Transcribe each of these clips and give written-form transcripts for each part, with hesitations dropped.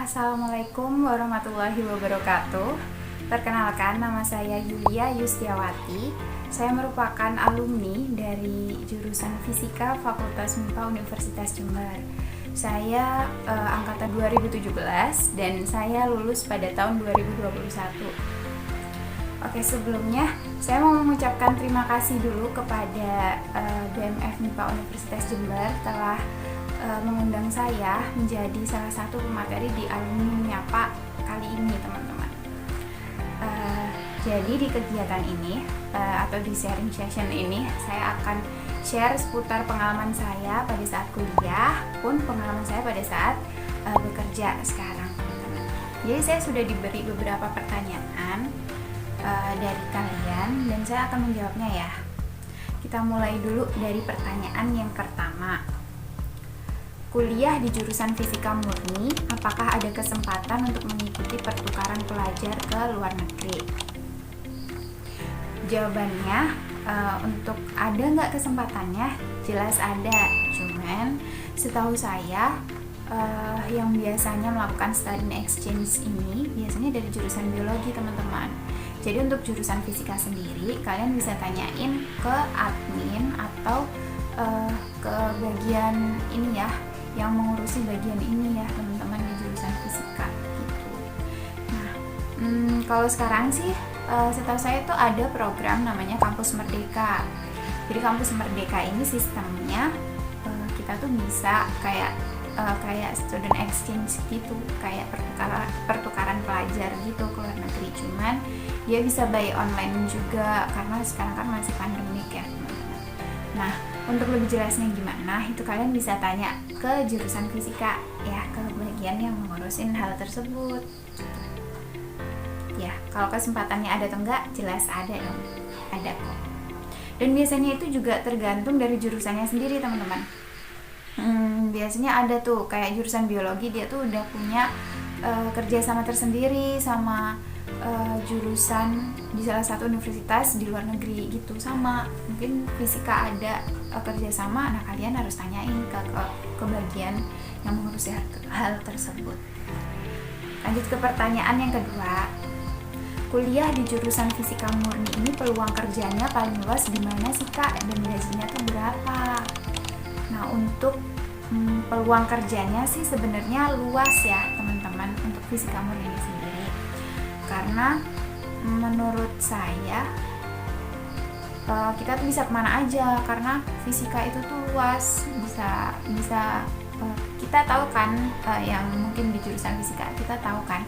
Assalamualaikum warahmatullahi wabarakatuh. Perkenalkan, nama saya Yulia Yustiawati. Saya merupakan alumni dari jurusan Fisika Fakultas MIPA Universitas Jember. Saya angkatan 2017 dan saya lulus pada tahun 2021. Oke, sebelumnya saya mau mengucapkan terima kasih dulu kepada BMF MIPA Universitas Jember telah mengundang saya menjadi salah satu pemateri di alumni Menyapa kali ini, teman-teman. Jadi di kegiatan ini atau di sharing session ini saya akan share seputar pengalaman saya pada saat kuliah pun pengalaman saya pada saat bekerja sekarang, teman-teman. Jadi saya sudah diberi beberapa pertanyaan dari kalian dan saya akan menjawabnya ya. Kita mulai dulu dari pertanyaan yang pertama. Kuliah di jurusan Fisika Murni, apakah ada kesempatan untuk mengikuti pertukaran pelajar ke luar negeri? Jawabannya, untuk ada nggak kesempatannya? Jelas ada, cuman setahu saya yang biasanya melakukan study exchange ini biasanya dari jurusan biologi, teman-teman. Jadi untuk jurusan fisika sendiri, kalian bisa tanyain ke admin atau ke bagian ini ya, yang mengurusi bagian ini ya, teman-teman, di jurusan fisika gitu. Nah, kalau sekarang sih setahu saya tuh ada program namanya Kampus Merdeka. Jadi Kampus Merdeka ini sistemnya kita tuh bisa kayak student exchange gitu, kayak pertukaran pelajar gitu ke luar negeri. Cuman dia bisa by online juga karena sekarang kan masih pandemik ya, teman-teman. Nah, untuk lebih jelasnya gimana, itu kalian bisa tanya ke jurusan fisika ya, ke bagian yang mengurusin hal tersebut. Ya, kalau kesempatannya ada atau enggak, jelas ada dong, ada kok. Dan biasanya itu juga tergantung dari jurusannya sendiri, teman-teman. Biasanya ada tuh kayak jurusan biologi, dia tuh udah punya kerjasama tersendiri sama jurusan di salah satu universitas di luar negeri gitu. Sama mungkin fisika ada kerjasama, nah kalian harus tanyain ke bagian yang mengurusi hal tersebut. Lanjut ke pertanyaan yang kedua. Kuliah di jurusan Fisika Murni ini peluang kerjanya paling luas di mana sih Kak, dan gajinya tuh berapa? Nah, untuk peluang kerjanya sih sebenarnya luas ya, teman-teman, untuk Fisika Murni ini sendiri. Karena menurut saya kita tuh bisa kemana aja, karena fisika itu tuh luas, bisa kita tahu kan, yang mungkin di jurusan fisika kita tahu kan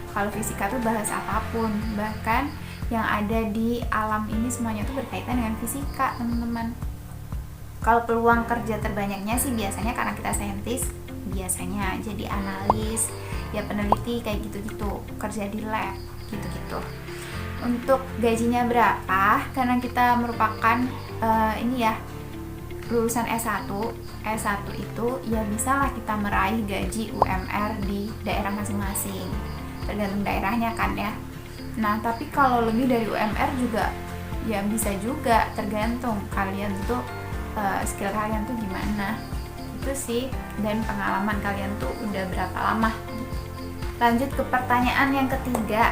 kalau fisika tuh bahas apapun, bahkan yang ada di alam ini semuanya tuh berkaitan dengan fisika, teman-teman. Kalau peluang kerja terbanyaknya sih biasanya karena kita saintis, biasanya jadi analis, ya peneliti kayak gitu-gitu, kerja di lab gitu-gitu. Untuk gajinya berapa? Karena kita merupakan ini ya, lulusan S1 itu ya bisalah kita meraih gaji UMR di daerah masing-masing, tergantung daerahnya kan ya. Nah, tapi kalau lebih dari UMR juga ya bisa juga, tergantung kalian tuh skill kalian tuh gimana itu sih, dan pengalaman kalian tuh udah berapa lama. Lanjut ke pertanyaan yang ketiga.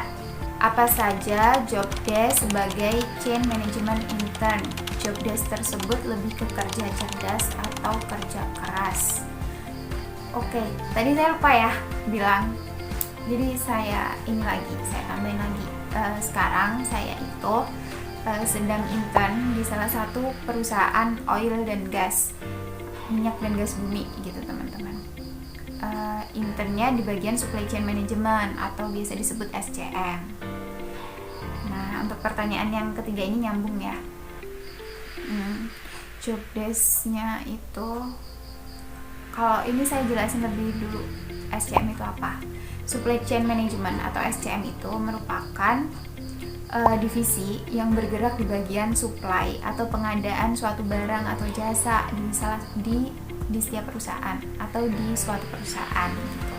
Apa saja job desk sebagai chain management intern? Job desk tersebut lebih ke kerja cerdas atau kerja keras? Oke, tadi saya lupa ya bilang. Jadi saya tambahin lagi. Sekarang saya itu sedang intern di salah satu perusahaan oil dan gas. minyak dan gas bumi gitu teman-teman. Internnya di bagian supply chain management atau biasa disebut SCM. Nah, untuk pertanyaan yang ketiga ini nyambung ya. Job desk-nya itu, kalau ini saya jelasin lebih dulu SCM itu apa. Supply chain management atau SCM itu merupakan divisi yang bergerak di bagian supply atau pengadaan suatu barang atau jasa di setiap perusahaan atau di suatu perusahaan gitu.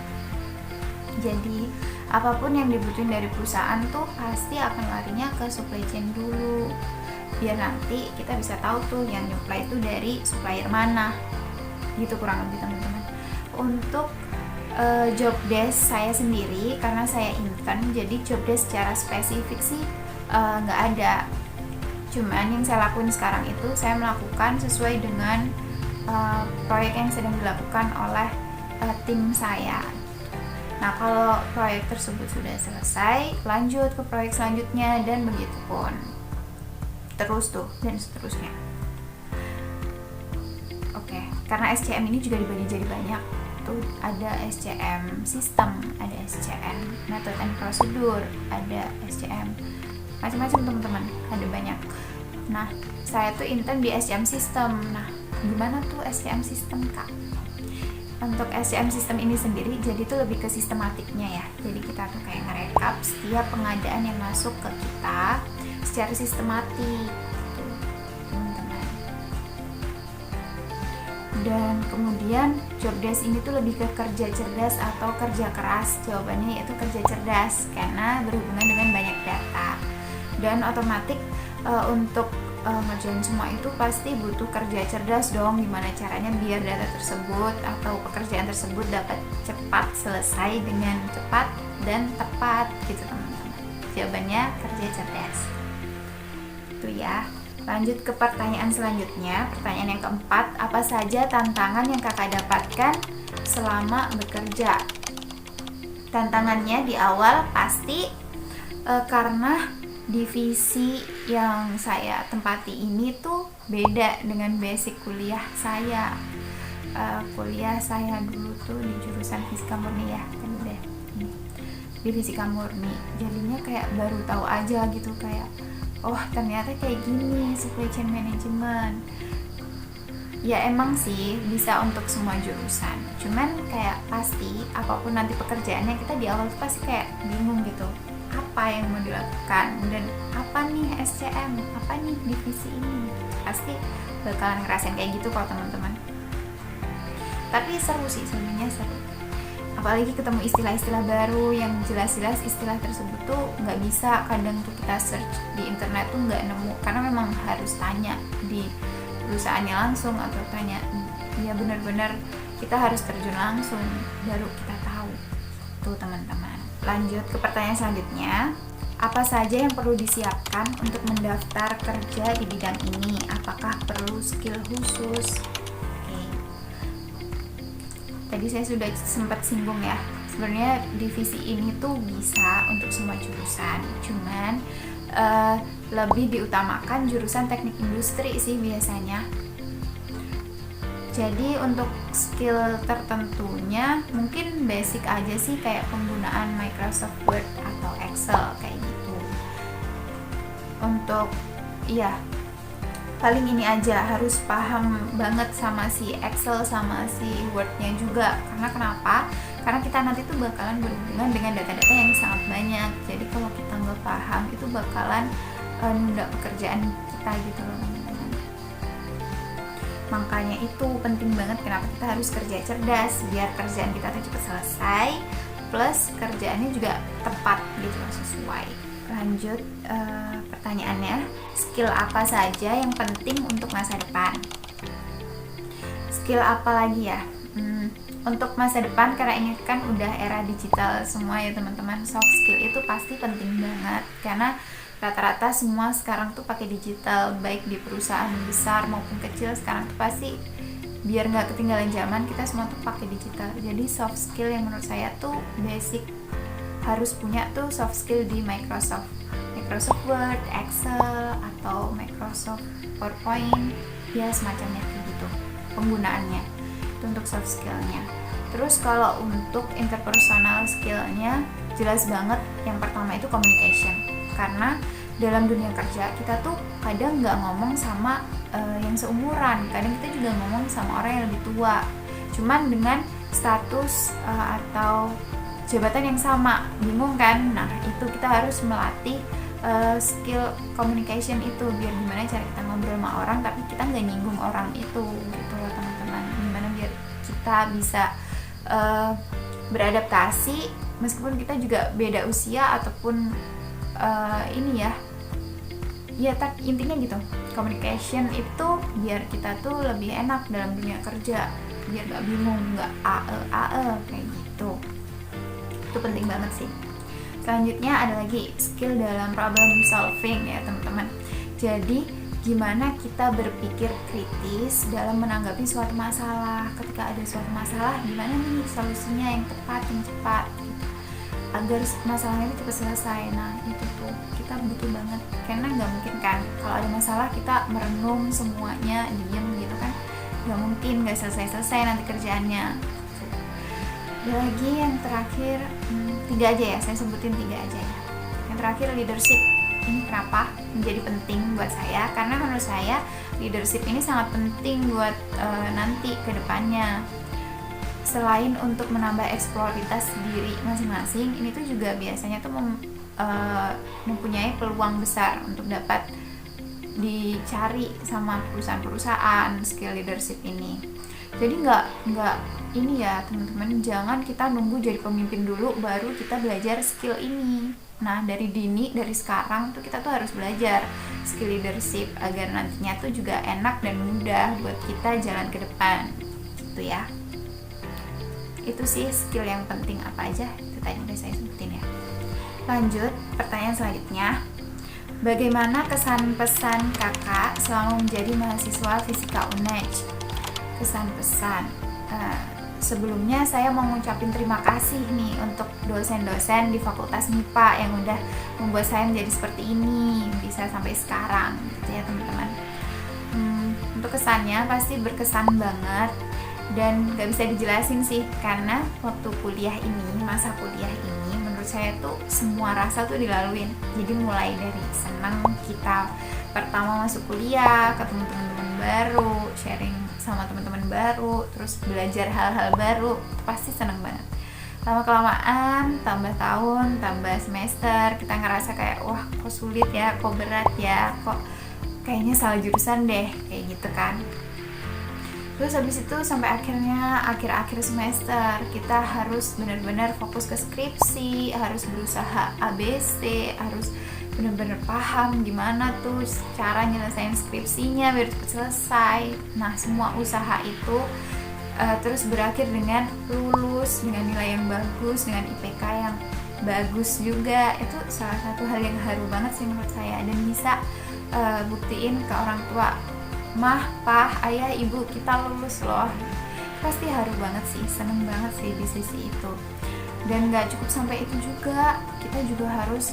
Jadi apapun yang dibutuhin dari perusahaan tuh pasti akan larinya ke supply chain dulu, biar nanti kita bisa tahu tuh yang nyuplai itu dari supplier mana gitu kurang lebih teman-teman. Untuk job desk saya sendiri, karena saya intern, jadi job desk secara spesifik sih nggak ada. Cuman yang saya lakuin sekarang itu saya melakukan sesuai dengan proyek yang sedang dilakukan oleh tim saya. Nah, kalau proyek tersebut sudah selesai, lanjut ke proyek selanjutnya dan begitu pun terus tuh dan seterusnya. Oke, karena SCM ini juga dibagi jadi banyak. Ada SCM sistem, ada SCM method and procedure, ada SCM macam-macam teman-teman, ada banyak. Nah, saya tuh intern di SCM sistem. Nah, gimana tuh SCM sistem kak? Untuk SCM sistem ini sendiri jadi tuh lebih ke sistematiknya ya. Jadi kita tuh kayak ngerekap setiap pengadaan yang masuk ke kita secara sistematik tuh, teman-teman. Dan kemudian job desk ini tuh lebih ke kerja cerdas atau kerja keras. Jawabannya yaitu kerja cerdas karena berhubungan dengan banyak data. Dan otomatis untuk ngerjain semua itu pasti butuh kerja cerdas dong. Gimana caranya biar data tersebut atau pekerjaan tersebut dapat cepat selesai dengan cepat dan tepat gitu teman-teman. Jawabannya kerja cerdas. Itu ya. Lanjut ke pertanyaan selanjutnya. Pertanyaan yang keempat, apa saja tantangan yang kakak dapatkan selama bekerja? Tantangannya di awal pasti karena divisi yang saya tempati ini tuh beda dengan basic kuliah saya. Kuliah saya dulu tuh di jurusan fisika murni ya, kan udah di fisika murni. Jadinya kayak baru tahu aja gitu, kayak oh ternyata kayak gini supply chain management. Ya emang sih bisa untuk semua jurusan, cuman kayak pasti apapun nanti pekerjaannya kita di awal tuh pasti kayak bingung gitu, apa yang mau dilakukan dan apa nih SCM, apa nih divisi ini. Pasti bakalan ngerasain kayak gitu kalau teman-teman. Tapi seru sih, sebenarnya seru. Apalagi ketemu istilah-istilah baru yang jelas-jelas istilah tersebut tuh nggak bisa kadang tuh kita search di internet tuh nggak nemu, karena memang harus tanya di perusahaannya langsung atau tanya ya benar-benar kita harus terjun langsung baru kita tahu tuh teman-teman. Lanjut ke pertanyaan selanjutnya, apa saja yang perlu disiapkan untuk mendaftar kerja di bidang ini? Apakah perlu skill khusus? Tadi saya sudah sempat singgung ya, sebenarnya divisi ini tuh bisa untuk semua jurusan, cuman lebih diutamakan jurusan teknik industri sih biasanya. Jadi untuk skill tertentunya mungkin basic aja sih, kayak penggunaan Microsoft Word atau Excel kayak gitu. Untuk paling ini aja, harus paham banget sama si Excel sama si Word-nya juga. Karena kenapa? Karena kita nanti tuh bakalan berhubungan dengan data-data yang sangat banyak. Jadi kalau kita nggak paham itu bakalan nunda pekerjaan kita gitu loh teman-teman. Makanya itu penting banget kenapa kita harus kerja cerdas, biar kerjaan kita tuh cepat selesai, plus kerjaannya juga tepat gitu loh, sesuai. Lanjut pertanyaannya, skill apa saja yang penting untuk masa depan? Skill apa lagi ya? Untuk masa depan, karena ini kan udah era digital semua ya teman-teman, soft skill itu pasti penting banget karena rata-rata semua sekarang tuh pakai digital, baik di perusahaan besar maupun kecil. Sekarang tuh pasti biar nggak ketinggalan zaman, kita semua tuh pakai digital. Jadi soft skill yang menurut saya tuh basic harus punya tuh soft skill di Microsoft Word, Excel, atau Microsoft PowerPoint, ya semacamnya kayak gitu. penggunaannya. Itu untuk soft skillnya. Terus kalau untuk interpersonal skillnya jelas banget yang pertama itu communication, karena dalam dunia kerja kita tuh kadang nggak ngomong sama yang seumuran, kadang kita juga ngomong sama orang yang lebih tua, cuman dengan status atau jabatan yang sama, bingung kan? Nah itu kita harus melatih skill communication itu, biar gimana cara kita ngobrol sama orang tapi kita nggak nyinggung orang itu gitu loh teman-teman. Gimana biar kita bisa beradaptasi meskipun kita juga beda usia ataupun intinya gitu, communication itu biar kita tuh lebih enak dalam dunia kerja, biar gak bingung, gak kayak gitu. Itu penting banget sih. Selanjutnya ada lagi skill dalam problem solving ya teman-teman. Jadi gimana kita berpikir kritis dalam menanggapi suatu masalah. Ketika ada suatu masalah, gimana nih solusinya yang tepat, yang cepat gitu, agar masalahnya itu cepat selesai. Nah itu tuh kita butuh banget, karena nggak mungkin kan kalau ada masalah kita merenung semuanya, diem gitu kan, nggak mungkin, nggak selesai nanti kerjaannya. Ada lagi yang terakhir, 3 aja ya, saya sebutin 3 aja ya. Yang terakhir leadership. Ini kenapa menjadi penting buat saya? Karena menurut saya leadership ini sangat penting buat nanti ke depannya. Selain untuk menambah eksploritas diri masing-masing, ini tuh juga biasanya tuh mempunyai peluang besar untuk dapat dicari sama perusahaan-perusahaan skill leadership ini. Jadi nggak ini ya teman-teman, jangan kita nunggu jadi pemimpin dulu baru kita belajar skill ini. Nah dari dini, dari sekarang tuh kita tuh harus belajar skill leadership agar nantinya tuh juga enak dan mudah buat kita jalan ke depan gitu ya. Itu sih skill yang penting apa aja, itu tadi udah saya sebutin ya. Lanjut, pertanyaan selanjutnya, bagaimana kesan pesan kakak selama menjadi mahasiswa Fisika UNEJ? Kesan pesan, sebelumnya saya mau ngucapin terima kasih nih untuk dosen-dosen di Fakultas MIPA yang udah membuat saya menjadi seperti ini, bisa sampai sekarang gitu ya teman-teman. Untuk kesannya pasti berkesan banget dan gak bisa dijelasin sih, karena waktu kuliah ini, masa kuliah ini menurut saya tuh semua rasa tuh dilaluin. Jadi mulai dari senang kita pertama masuk kuliah, ketemu teman-teman baru, sharing sama teman-teman baru, terus belajar hal-hal baru, itu pasti seneng banget. Lama-kelamaan, tambah tahun, tambah semester, kita ngerasa kayak wah kok sulit ya, kok berat ya, kok kayaknya salah jurusan deh, kayak gitu kan. Terus habis itu sampai akhirnya akhir-akhir semester kita harus benar-benar fokus ke skripsi, harus berusaha ABC, harus benar-benar paham gimana tuh cara nyelesain skripsinya biar cepat selesai. Nah semua usaha itu terus berakhir dengan lulus dengan nilai yang bagus, dengan IPK yang bagus juga. Itu salah satu hal yang haru banget sih menurut saya, dan bisa buktiin ke orang tua, mah, pah, ayah, ibu, kita lulus loh. Pasti haru banget sih, seneng banget sih di sisi itu. Dan gak cukup sampai itu juga, kita juga harus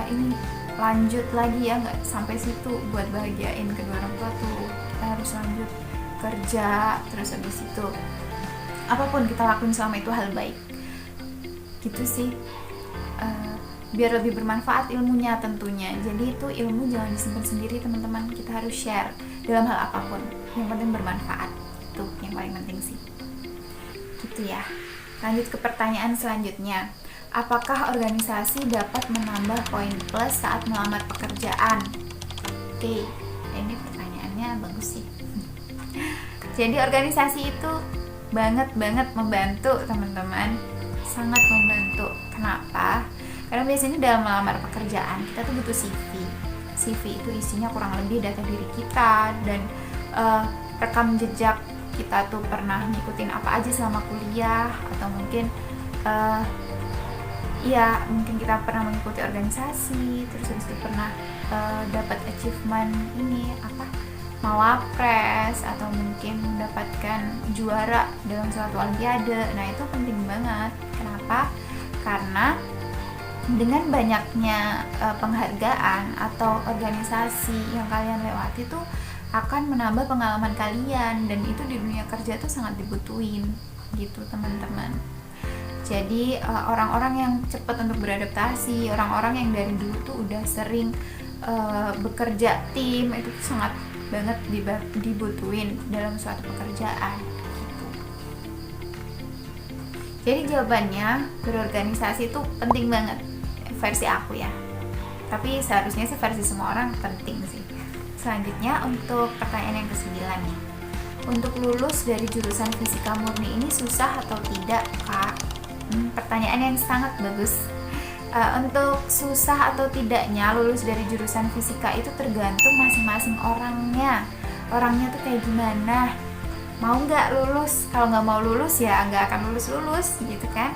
ini lanjut lagi ya, nggak sampai situ buat bahagiain kedua orang tua tuh, kita harus lanjut kerja. Terus habis itu apapun kita lakuin selama itu hal baik gitu sih, biar lebih bermanfaat ilmunya tentunya. Jadi itu ilmu jangan disimpan sendiri teman-teman, kita harus share dalam hal apapun, yang penting bermanfaat, itu yang paling penting sih gitu ya. Lanjut ke pertanyaan selanjutnya, apakah organisasi dapat menambah poin plus saat melamar pekerjaan? Oke, ini pertanyaannya bagus sih. Jadi organisasi itu banget membantu teman-teman, sangat membantu. Kenapa? Karena biasanya dalam melamar pekerjaan kita tuh butuh CV. CV itu isinya kurang lebih data diri kita dan rekam jejak kita tuh pernah ngikutin apa aja selama kuliah, atau mungkin mungkin kita pernah mengikuti organisasi, terus habis itu pernah dapat achievement ini mawapres, atau mungkin mendapatkan juara dalam suatu olimpiade. Nah itu penting banget. Kenapa? Karena dengan banyaknya penghargaan atau organisasi yang kalian lewati tuh akan menambah pengalaman kalian, dan itu di dunia kerja tuh sangat dibutuhin gitu teman-teman. Jadi orang-orang yang cepat untuk beradaptasi, orang-orang yang dari dulu tuh udah sering bekerja tim, itu tuh sangat banget dibutuhin dalam suatu pekerjaan gitu. Jadi jawabannya, berorganisasi itu penting banget versi aku ya, tapi seharusnya sih versi semua orang penting sih. Selanjutnya untuk pertanyaan yang ke-9 nih, untuk lulus dari jurusan fisika murni ini susah atau tidak, Kak? Pertanyaan yang sangat bagus. Untuk susah atau tidaknya lulus dari jurusan fisika itu tergantung masing-masing orangnya tuh kayak gimana, mau nggak lulus. Kalau nggak mau lulus ya nggak akan lulus gitu kan.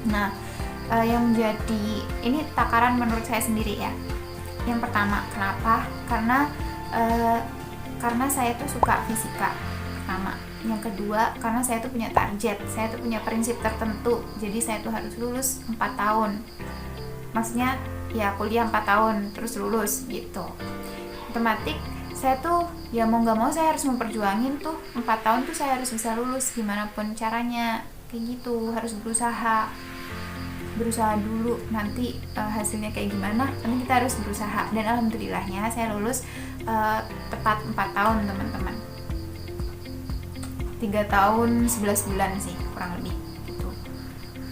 Nah, yang menjadi ini takaran menurut saya sendiri ya. Yang pertama, kenapa? Karena saya tuh suka fisika pertama. Yang kedua, karena saya tuh punya target, saya tuh punya prinsip tertentu, jadi saya tuh harus lulus 4 tahun. Maksudnya ya kuliah 4 tahun terus lulus gitu. Otomatis saya tuh ya mau gak mau saya harus memperjuangin tuh 4 tahun tuh saya harus bisa lulus gimana pun caranya, kayak gitu. Harus berusaha dulu, nanti hasilnya kayak gimana, nanti kita harus berusaha. Dan alhamdulillahnya saya lulus tepat 4 tahun teman-teman, 3 tahun 11 bulan sih kurang lebih gitu.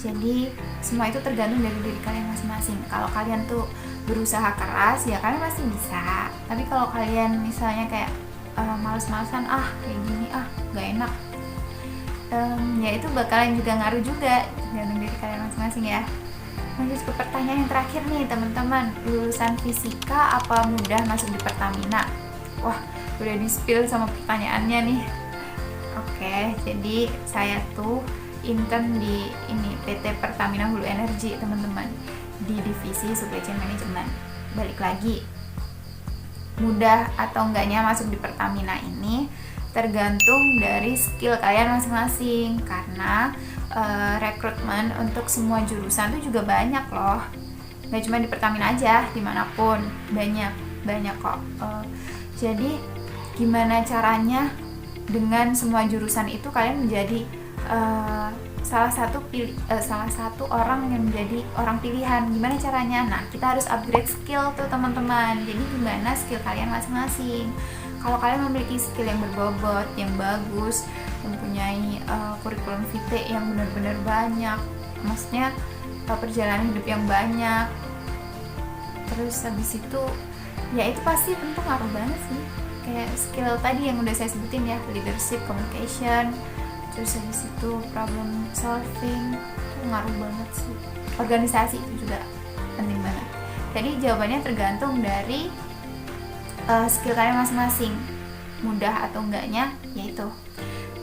Jadi semua itu tergantung dari diri kalian masing-masing. Kalau kalian tuh berusaha keras ya kalian pasti bisa, tapi kalau kalian misalnya kayak males-malesan, kayak gini gak enak, ya itu bakalan juga ngaruh juga, tergantung diri kalian masing-masing ya. Lanjut ke pertanyaan yang terakhir nih teman-teman, lulusan fisika apa mudah masuk di Pertamina? Wah, udah di-spill sama pertanyaannya nih. Oke, jadi saya tuh intern di PT Pertamina Hulu Energi teman-teman, di divisi Supply Chain Management. Balik lagi, mudah atau enggaknya masuk di Pertamina ini tergantung dari skill kalian masing-masing, karena rekrutmen untuk semua jurusan tuh juga banyak loh, nggak cuma di Pertamina aja, dimanapun banyak kok. Jadi gimana caranya dengan semua jurusan itu kalian menjadi salah satu orang yang menjadi orang pilihan? Gimana caranya? Nah, kita harus upgrade skill tuh teman-teman. Jadi gimana skill kalian masing-masing? Kalau kalian memiliki skill yang berbobot, yang bagus, mempunyai kurikulum vitae yang benar-benar banyak, maksudnya perjalanan hidup yang banyak, terus habis itu ya itu pasti tentu ngaruh banget sih. Kayak skill tadi yang udah saya sebutin ya, leadership, communication, terus habis itu problem solving, itu ngaruh banget sih. Organisasi itu juga penting banget. Jadi jawabannya tergantung dari skill kalian masing-masing, mudah atau enggaknya yaitu.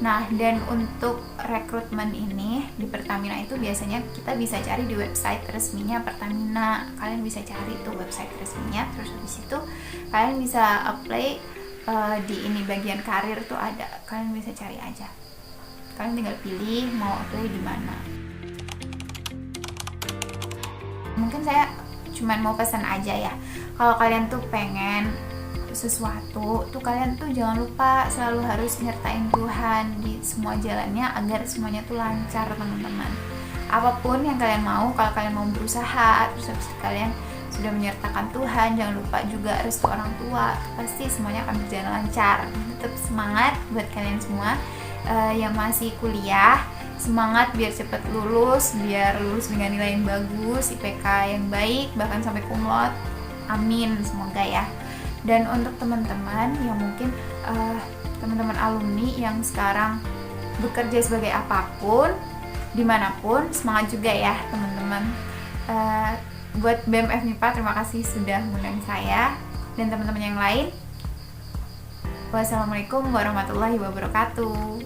Nah, dan untuk rekrutmen ini di Pertamina itu biasanya kita bisa cari di website resminya Pertamina. Kalian bisa cari tuh website resminya, terus habis itu kalian bisa apply di ini bagian karir tuh ada. Kalian bisa cari aja. Kalian tinggal pilih mau apply di mana. Mungkin saya cuman mau pesan aja ya. Kalau kalian tuh pengen sesuatu tuh, kalian tuh jangan lupa selalu harus nyertain Tuhan di semua jalannya agar semuanya tuh lancar teman-teman. Apapun yang kalian mau, kalau kalian mau berusaha terus habis itu kalian sudah menyertakan Tuhan, jangan lupa juga restu orang tua, pasti semuanya akan berjalan lancar. Tetap semangat buat kalian semua yang masih kuliah, semangat biar cepat lulus, biar lulus dengan nilai yang bagus, IPK yang baik, bahkan sampai cum laude. Amin, semoga ya. Dan untuk teman-teman yang mungkin teman-teman alumni yang sekarang bekerja sebagai apapun, dimanapun, semangat juga ya teman-teman. Buat BMF MIPA, terima kasih sudah mengundang saya dan teman-teman yang lain. Wassalamualaikum warahmatullahi wabarakatuh.